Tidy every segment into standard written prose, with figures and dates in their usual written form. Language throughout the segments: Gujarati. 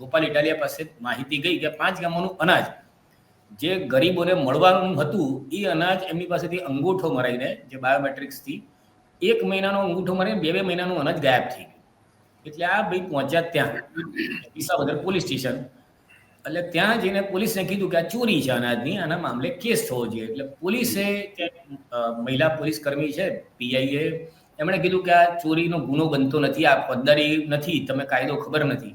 ગોપાલ ઇટાલિયા પાસે માહિતી ગઈ કે 5 ગામોનું અનાજ જે ગરીબોને મળવાનું હતું એ અનાજ એમની પાસેથી અંગૂઠો મરાઈને, જે બાયોમેટ્રિક્સથી 1 મહિનાનો અંગૂઠો મરાઈને 2 મહિનાનું અનાજ ગાયબ થઈ ગયું. એટલે આ ભાઈ પહોંચ્યા ત્યાં વિસાવદર પોલીસ સ્ટેશન. એટલે ત્યાં જઈને પોલીસને કીધું કે આ ચોરી છે અનાજની, આના મામલે કેસ થવો જોઈએ. એટલે પોલીસે, મહિલા પોલીસ કર્મી છે પીઆઈએ, એમણે કીધું કે આ ચોરીનો ગુનો બનતો નથી, આ ફોજદારી નથી, તમે કાયદો ખબર નથી.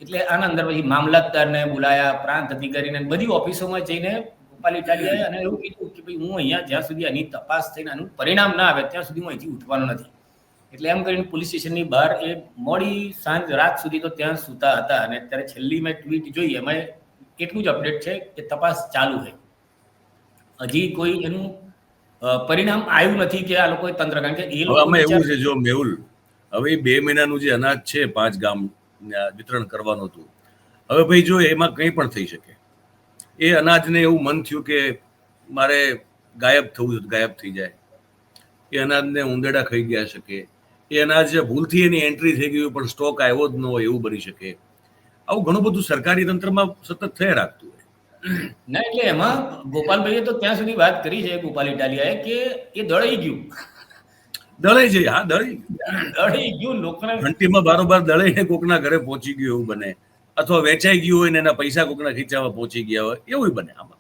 એટલે આના અંદર પછી મામલતદારને બોલાયા, પ્રાંત અધિકારીને, બધી ઓફિસોમાં જઈને ગોપાલ ઇટાલિયાએ અને એવું કીધું કે ભાઈ હું અહીંયા જ્યાં સુધી આની તપાસ થઈને આનું પરિણામ ના આવે ત્યાં સુધી હું અહીંથી ઉઠવાનો નથી. એટલે એમ કરીને પોલીસ સ્ટેશનની બહાર એ મોડી સાંજ રાત સુધી તો ત્યાં સૂતા હતા. અને અત્યારે છેલ્લી મેં ટ્વીટ જોઈ, એમાં એટલું જ અપડેટ છે કે તપાસ ચાલુ છે, હજી કોઈ એનું પરિણામ આવ્યું નથી કે આ લોકોએ તંત્ર, કારણ કે એ લોકો એવું છે જો મેહુલ, હવે 2 મહિનાનું જે અનાજ છે 5 ગામ વિતરણ કરવાનું હતું, હવે ભાઈ જો એમાં કંઈ પણ થઈ શકે. એ અનાજને એવું મન થયું કે મારે ગાયબ થવું, ગાયબ થઈ જાય. એ અનાજને ઉંદેડા ખાઈ ગયા શકે, એ અનાજ ભૂલથી એની એન્ટ્રી થઈ ગઈ પણ સ્ટોક આવ્યો જ ન હોય એવું બની શકે. આવું ઘણું બધું સરકારી તંત્રમાં સતત થયા રાખતું હોય. ના, એટલે એમાં ગોપાલભાઈએ તો ત્યાં સુધી વાત કરી છે, ગોપાલ ઇટાલિયાએ, કે એ દળાઈ ગયું. દળાઈ જાય, હા દળાઈ ગયું, લોકોને ઘંટીમાં બારોબાર દળાઈને કોકના ઘરે પહોંચી ગયું એવું બને, અથવા વેચાઈ ગયું હોય ને એના પૈસા કોકના ખીચામાં પહોંચી ગયા હોય એવું બને આમાં.